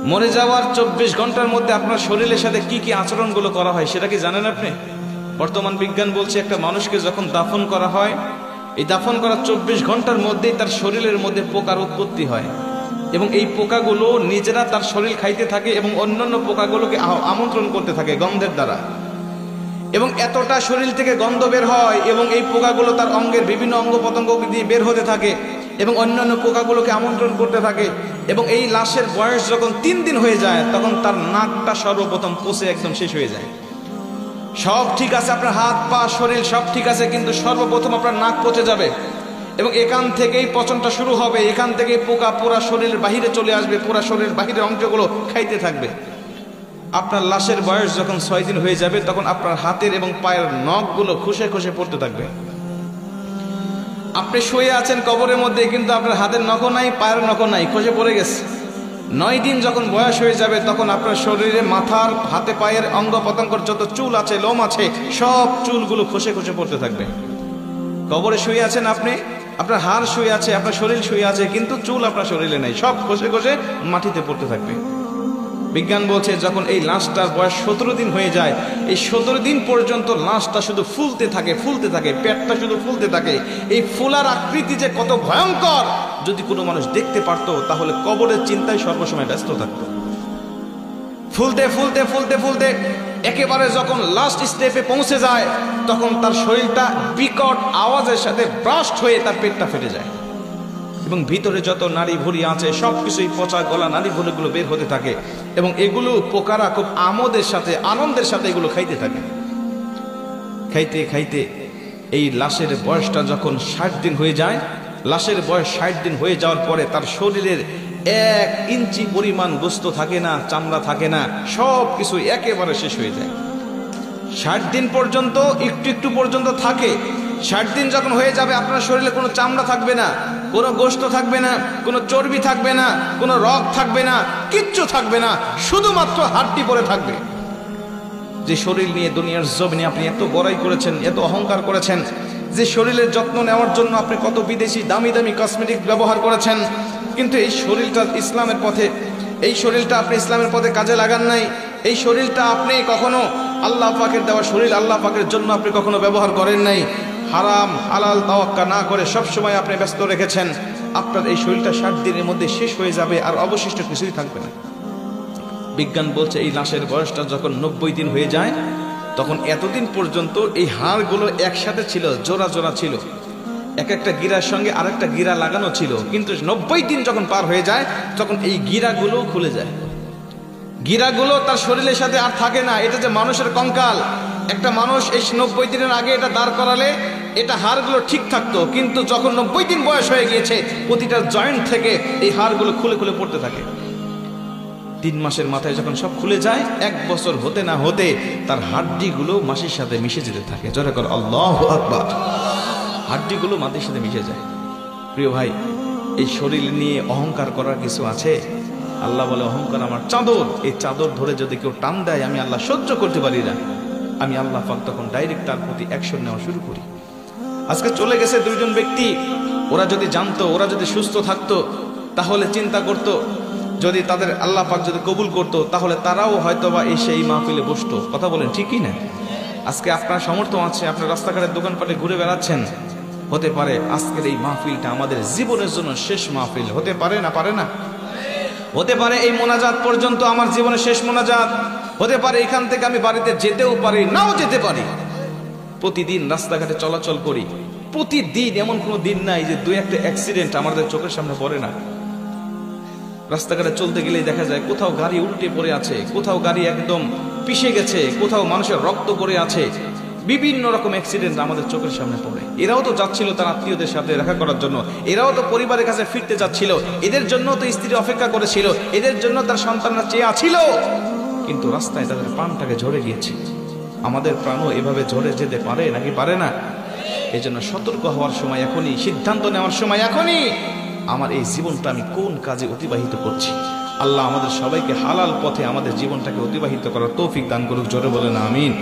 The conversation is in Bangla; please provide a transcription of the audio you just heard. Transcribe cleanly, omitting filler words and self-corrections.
মরে যাওয়ার 24 ঘন্টার মধ্যে আপনার শরীরের সাথে কি কি আচরণগুলো করা হয় সেটা কি জানেন আপনি? বর্তমান বিজ্ঞান বলছে একটা মানুষকে যখন দাফন করা হয়, এই দাফন করার 24 ঘন্টার মধ্যেই তার শরীরের মধ্যে পোকার উৎপত্তি হয় এবং এই পোকাগুলো নিজেরা তার শরীর খাইতে থাকে এবং অন্যান্য পোকাগুলোকে আমন্ত্রণ করতে থাকে গন্ধের দ্বারা, এবং এতটা শরীর থেকে গন্ধ বের হয় এবং এই পোকাগুলো তার অঙ্গের বিভিন্ন অঙ্গ প্রত্যঙ্গ দিয়ে বের হতে থাকে এবং অন্যান্য পোকাগুলোকে আমন্ত্রণ করতে থাকে। এবং এই লাশের বয়স যখন 3 দিন হয়ে যায় তখন তার নাকটা সর্বপ্রথম পচে একদম শেষ হয়ে যায়। সব ঠিক আছে, আপনার হাত পা শরীর সব ঠিক আছে, কিন্তু সর্বপ্রথম আপনার নাক পচে যাবে এবং এখান থেকেই পচনটা শুরু হবে। এখান থেকেই পোকা পুরা শরীরের বাহিরে চলে আসবে, পুরা শরীরের বাহিরের অংশগুলো খাইতে থাকবে। আপনার লাশের বয়স যখন 6 দিন হয়ে যাবে তখন আপনার হাতের এবং পায়ের নখগুলো খসে খসে পড়তে থাকবে। আপনি শুয়ে আছেন কবরের মধ্যে, কিন্তু আপনার হাতের নখও নাই, পায়ের নখও নাই, খসে পড়ে গেছে। 9 দিন যখন বয়স হয়ে যাবে তখন আপনার শরীরে মাথার হাতে পায়ের অঙ্গ প্রত্যঙ্গের যত চুল আছে, লোম আছে, সব চুলগুলো খসে খসে পড়তে থাকবে। কবরে শুয়ে আছেন আপনি, আপনার হাড় শুয়ে আছে, আপনার শরীর শুয়ে আছে, কিন্তু চুল আপনার শরীরে নেই, সব খসে খসে মাটিতে পড়তে থাকবে। বিজ্ঞান বলছে যখন এই লাশটার বয়স 17 দিন হয়ে যায়, এই 17 দিন পর্যন্ত লাশটা শুধু ফুলতে থাকে, ফুলতে থাকে, পেটটা শুধু ফুলতে থাকে। এই ফুলার আকৃতি যে কত ভয়ঙ্কর, যদি কোনো মানুষ দেখতে পারতো তাহলে কবরের চিন্তায় সর্বসময় ব্যস্ত থাকতো। ফুলতে ফুলতে ফুলতে ফুলতে একেবারে যখন লাস্ট স্টেপে পৌঁছে যায় তখন তার শরীরটা বিকট আওয়াজের সাথে ব্রাস্ট হয়ে তার পেটটা ফেটে যায় এবং ভিতরে যত নাড়ি ভুঁড়ি আছে সবকিছুই পচা গলা নাড়ি ভুঁড়িগুলো বের হতে থাকে এবং এগুলো পোকারা খুব আমোদের সাথে, আনন্দের সাথে এগুলো খাইতে থাকে। খাইতে খাইতে এই লাশের বয়সটা যখন 60 দিন হয়ে যায়, লাশের বয়স 60 দিন হয়ে যাওয়ার পরে তার শরীরের 1 ইঞ্চি পরিমাণ গোস্ত থাকে না, চামড়া থাকে না, সব কিছু একেবারে শেষ হয়ে যায়। 60 দিন পর্যন্ত একটু একটু পর্যন্ত থাকে। 60 দিন যখন হয়ে যাবে আপনার শরীরে কোনো চামড়া থাকবে না, কোনো গোস্ত থাকবে না, কোনো চর্বি থাকবে না, কোনো রগ থাকবে না, কিচ্ছু থাকবে না, শুধুমাত্র হাড্ডি পড়ে থাকবে। যে শরীর নিয়ে দুনিয়ার জমিনে আপনি এত বড়াই করেছেন, এত অহংকার করেছেন, যে শরীরের যত্ন নেওয়ার জন্য আপনি কত বিদেশি দামি দামি কসমেটিক ব্যবহার করেছেন, কিন্তু এই শরীরটা ইসলামের পথে, এই শরীরটা আপনি ইসলামের পথে কাজে লাগান নাই। এই শরীরটা আপনি কখনো আল্লাহ পাকের দেওয়া শরীর, আল্লাহ পাকের জন্য আপনি কখনো ব্যবহার করেন নাই। হারাম হালাল তাওয়াক্কা না করে সবসময় আপনি ব্যস্ত রেখেছেন। আপনার এই শরীরটা 60 দিনের মধ্যে শেষ হয়ে যাবে, আর অবশিষ্ট কিছুই থাকবে না। বিজ্ঞান বলছে এই লাশের বয়সটা যখন 90 দিন হয়ে যায় তখন এতদিন পর্যন্ত এই হাড়গুলো একসাথে ছিল, জোড়া জোড়া ছিল, এক একটা গিরার সঙ্গে আরেকটা গিরা লাগানো ছিল, কিন্তু 90 দিন যখন পার হয়ে যায় তখন এই গিরাগুলো খুলে যায়। গিরাগুলো তার শরীরের সাথে আর থাকে না। এটা যে মানুষের কঙ্কাল, একটা মানুষ এই 90 দিনের আগে এটা দাঁড় করালে এটা হাড়গুলো ঠিক থাকতো, কিন্তু যখন 90 দিন বয়স হয়ে গিয়েছে প্রতিটা জয়েন্ট থেকে এই হাড়গুলো খুলে খুলে পড়তে থাকে। 3 মাসের মাথায় যখন সব খুলে যায়, 1 বছর হতে না হতে তার হাড্ডিগুলো মাটির সাথে মিশে যেতে থাকে। জোরে করে আল্লাহু আকবার। হাড্ডিগুলো মাটির সাথে মিশে যায়। প্রিয় ভাই, এই শরীর নিয়ে অহংকার করার কিছু আছে? আল্লাহ বলে অহংকার আমার চাদর, এই চাদর ধরে যদি কেউ টান দেয় আমি আল্লাহ সহ্য করতে পারি না। আমি আল্লাহ পাক তখন ডাইরেক্ট তার প্রতি অ্যাকশন নেওয়া শুরু করি। আজকে চলে গেছে 2 জন ব্যক্তি, ওরা যদি জানতো, ওরা যদি সুস্থ থাকতো তাহলে চিন্তা করতো, যদি তাদের আল্লাহ পাক যদি কবুল করতো তাহলে তারাও হয়তোবা এসে এই মাহফিলে বসতো। কথা বলেন ঠিক কি না? আজকে আপনার সামর্থ্য আছে, আপনার রাস্তাঘাটের দোকানপাটে ঘুরে বেড়াচ্ছেন, হতে পারে আজকের এই মাহফিলটা আমাদের জীবনের জন্য শেষ মাহফিল হতে পারে না? পারে না? হতে পারে এই মোনাজাত পর্যন্ত আমার জীবনের শেষ মোনাজাত হতে পারে, এখান থেকে আমি বাড়িতে যেতেও পারি, নাও যেতে পারি। প্রতিদিন রাস্তাঘাটে চলাচল করি, প্রতিদিন এমন কোনো দিন নাই যে 2-1টা অ্যাক্সিডেন্ট আমাদের চোখের সামনে পড়ে না। রাস্তাঘাটে চলতে গেলেই দেখা যায় কোথাও গাড়ি উল্টে পড়ে আছে, কোথাও গাড়ি একদম পিষে গেছে, কোথাও মানুষের রক্ত পড়ে আছে, বিভিন্ন রকম অ্যাক্সিডেন্ট আমাদের চোখের সামনে পড়ে। এরাও তো যাচ্ছিল তার আত্মীয়দের সাথে দেখা করার জন্য, এরাও তো পরিবারের কাছে ফিরতে যাচ্ছিল, এদের জন্য তো স্ত্রী অপেক্ষা করেছিল, এদের জন্য তার সন্তানরা চেয়ে আছিল, কিন্তু রাস্তায় তাদের প্রাণটাকে ঝরে গিয়েছে। আমাদের প্রাণও এভাবে ঝরে যেতে পারে নাকি পারে না? এই জন্য সতর্ক হওয়ার সময় এখনই, সিদ্ধান্ত নেওয়ার সময় এখনই। আমার এই জীবনটা আমি কোন কাজে অতিবাহিত করছি? আল্লাহ আমাদের সবাইকে হালাল পথে আমাদের জীবনটাকে অতিবাহিত করার তৌফিক দান করুক। জোরে বলেন আমিন।